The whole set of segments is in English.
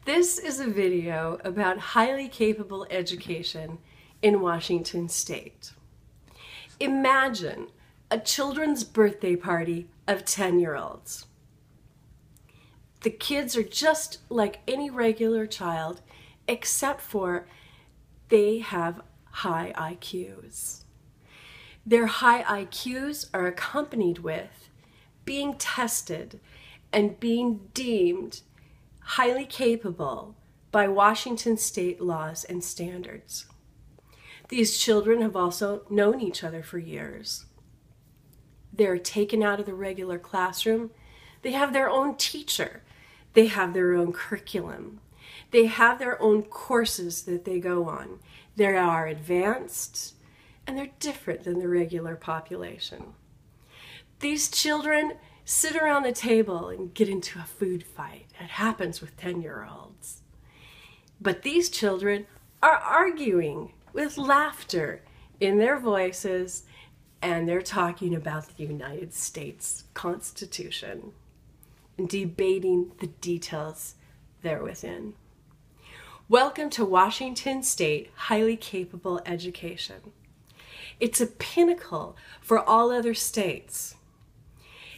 This is a video about highly capable education in Washington State. Imagine a children's birthday party of 10-year-olds. The kids are just like any regular child, except for they have high IQs. Their high IQs are accompanied with being tested and being deemed highly capable by Washington State laws and standards. These children have also known each other for years. They're taken out of the regular classroom. They have their own teacher. They have their own curriculum. They have their own courses that they go on. They are advanced, and they're different than the regular population. These children sit around the table and get into a food fight. It happens with 10-year-olds. But these children are arguing with laughter in their voices, and they're talking about the United States Constitution and debating the details therewithin. Welcome to Washington State Highly Capable Education. It's a pinnacle for all other states.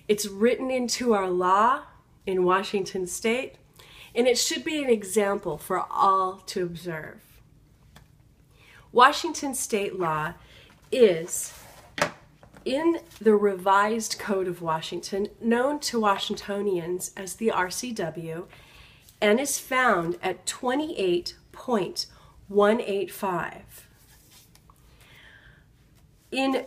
It's written into our law in Washington State, and it should be an example for all to observe. Washington State law is in the Revised Code of Washington, known to Washingtonians as the RCW, and is found at 28.185. In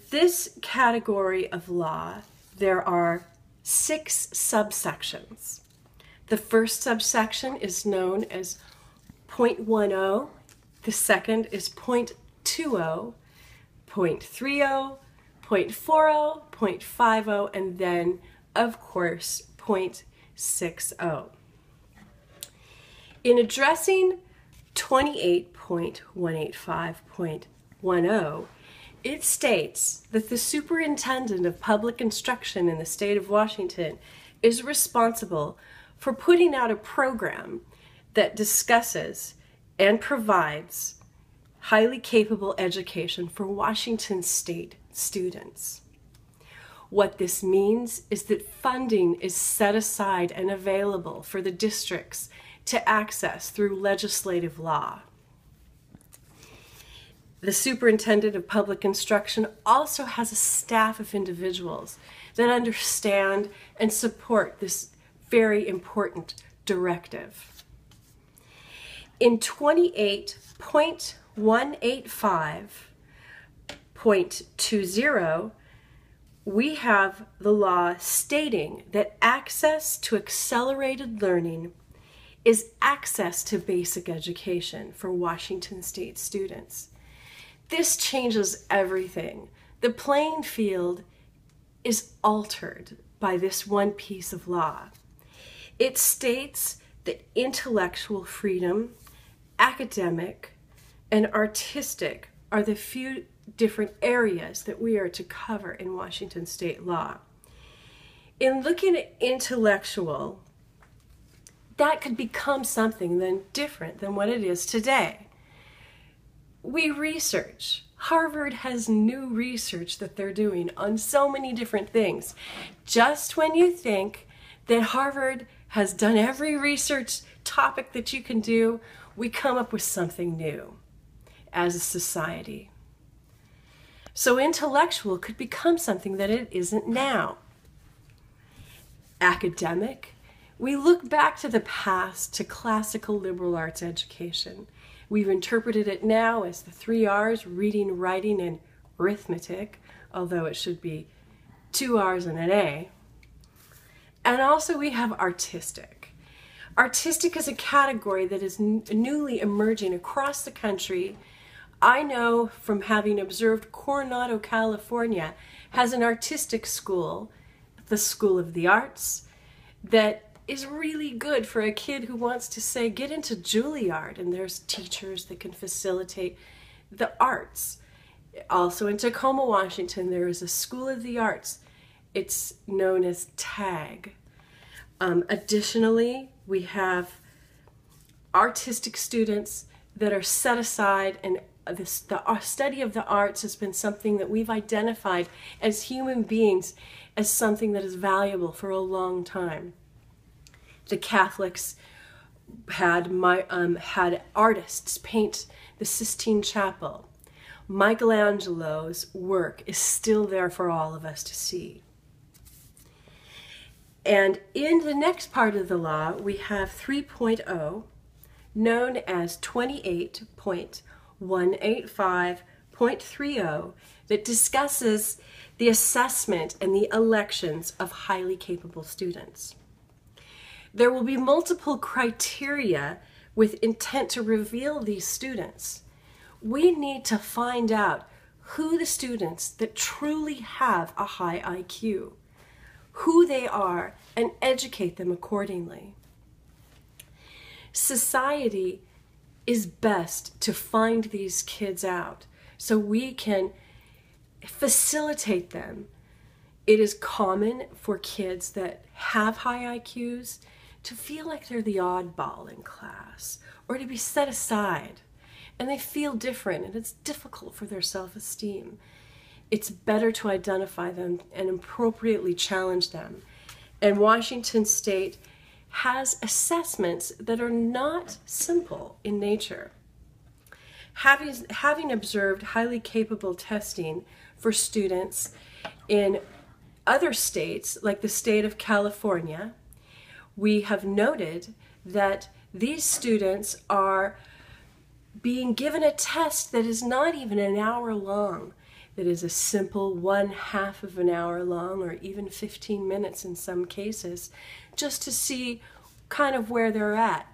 this category of law, there are 6 subsections. The first subsection is known as .10, the second is .20, .30, .40, .50, and then, of course, .60. In addressing 28.185.10, it states that the Superintendent of Public Instruction in the state of Washington is responsible for putting out a program that discusses and provides highly capable education for Washington State students. What this means is that funding is set aside and available for the districts to access through legislative law. The Superintendent of Public Instruction also has a staff of individuals that understand and support this very important directive. In 28.185.20, we have the law stating that access to accelerated learning is access to basic education for Washington State students. This changes everything. The playing field is altered by this one piece of law. It states that intellectual freedom, academic, and artistic are the few different areas that we are to cover in Washington State law. In looking at intellectual, that could become something then different than what it is today. We research. Harvard has new research that they're doing on so many different things. Just when you think that Harvard has done every research topic that you can do, we come up with something new as a society. So intellectual could become something that it isn't now. Academic, we look back to the past, to classical liberal arts education. We've interpreted it now as the 3 R's, reading, writing, and arithmetic, although it should be 2 R's and an A. And also we have artistic. Artistic is a category that is newly emerging across the country. I know from having observed Coronado, California, has an artistic school, the School of the Arts, that is really good for a kid who wants to, say, get into Juilliard, and there's teachers that can facilitate the arts. Also in Tacoma, Washington, there is a School of the Arts. It's known as TAG. Additionally, we have artistic students that are set aside, and the study of the arts has been something that we've identified as human beings as something that is valuable for a long time. The Catholics had artists paint the Sistine Chapel. Michelangelo's work is still there for all of us to see. And in the next part of the law, we have 3.0, known as 28.185.30, that discusses the assessment and the elections of highly capable students. There will be multiple criteria with intent to reveal these students. We need to find out who the students that truly have a high IQ, who they are, and educate them accordingly. Society is best to find these kids out so we can facilitate them. It is common for kids that have high IQs to feel like they're the oddball in class or to be set aside, and they feel different, and it's difficult for their self-esteem. It's better to identify them and appropriately challenge them. And Washington State has assessments that are not simple in nature. Having observed highly capable testing for students in other states, like the state of California, we have noted that these students are being given a test that is not even an hour long, that is a simple 1/2 of an hour long, or even 15 minutes in some cases, just to see kind of where they're at.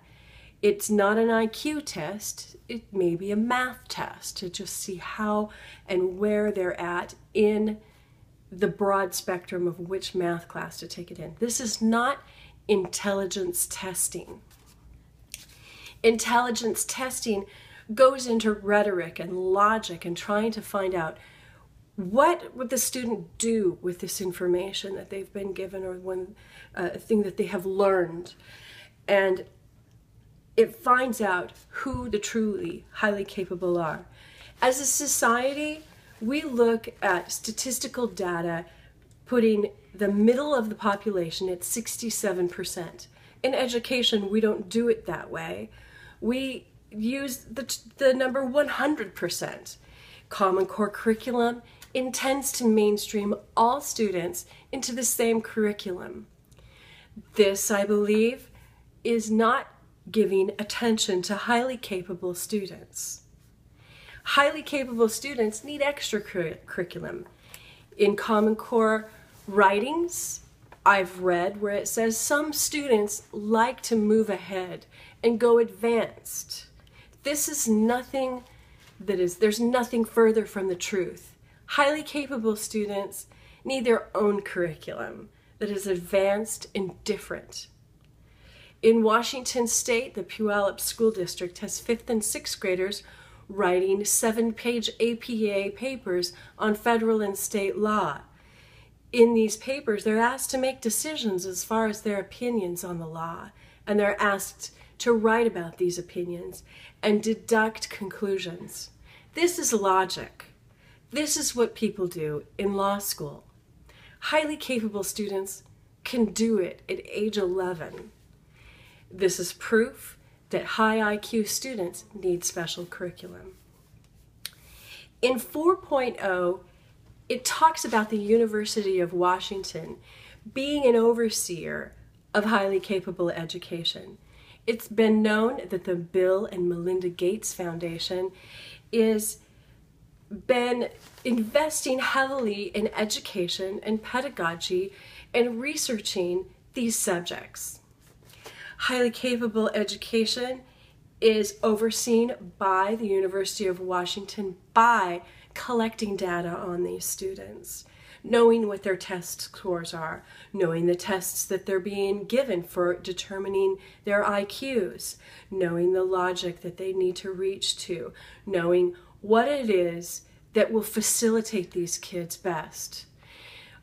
It's not an IQ test, it may be a math test to just see how and where they're at in the broad spectrum of which math class to take it in. This is not intelligence testing. Intelligence testing goes into rhetoric and logic and trying to find out what would the student do with this information that they've been given, or one thing that they have learned. And it finds out who the truly highly capable are. As a society, we look at statistical data putting the middle of the population at 67%. In education, we don't do it that way. We use the number 100%. Common Core curriculum intends to mainstream all students into the same curriculum. This, I believe, is not giving attention to highly capable students. Highly capable students need extra curriculum. In Common Core writings, I've read where it says some students like to move ahead and go advanced. This is nothing there's nothing further from the truth. Highly capable students need their own curriculum that is advanced and different. In Washington State, the Puyallup School District has 5th and 6th graders writing 7-page APA papers on federal and state law. In these papers, they're asked to make decisions as far as their opinions on the law, and they're asked to write about these opinions and deduct conclusions. This is logic. This is what people do in law school. Highly capable students can do it at age 11. This is proof that high IQ students need special curriculum. In 4.0, it talks about the University of Washington being an overseer of highly capable education. It's been known that the Bill and Melinda Gates Foundation has been investing heavily in education and pedagogy and researching these subjects. Highly capable education is overseen by the University of Washington by collecting data on these students, knowing what their test scores are, knowing the tests that they're being given for determining their IQs, knowing the logic that they need to reach to, knowing what it is that will facilitate these kids best.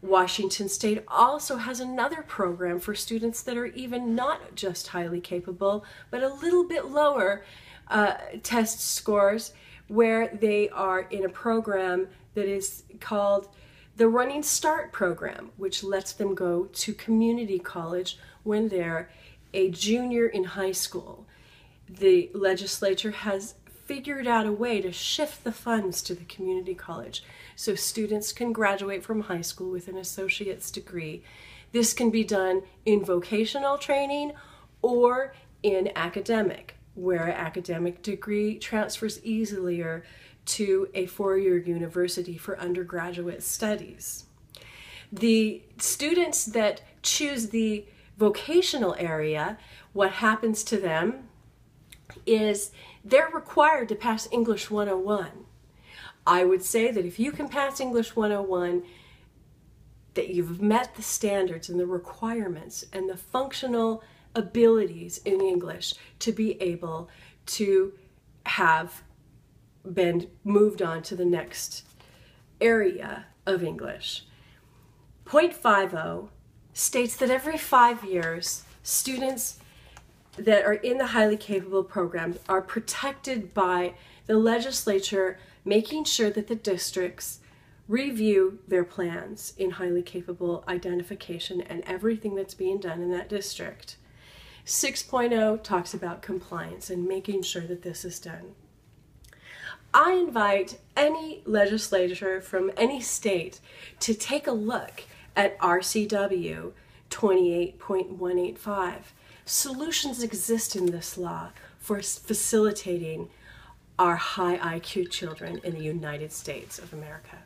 Washington State also has another program for students that are even not just highly capable, but a little bit lower test scores, where they are in a program that is called the Running Start program, which lets them go to community college when they're a junior in high school. The legislature has figured out a way to shift the funds to the community college so students can graduate from high school with an associate's degree. This can be done in vocational training or in academic, where an academic degree transfers easier to a four-year university for undergraduate studies. The students that choose the vocational area, what happens to them is they're required to pass English 101. I would say that if you can pass English 101, that you've met the standards and the requirements and the functional abilities in English to be able to have been moved on to the next area of English. Point 50 states that every 5 years, students that are in the highly capable program are protected by the legislature, making sure that the districts review their plans in highly capable identification and everything that's being done in that district. 6.0 talks about compliance and making sure that this is done. I invite any legislator from any state to take a look at RCW 28.185. Solutions exist in this law for facilitating our high IQ children in the United States of America.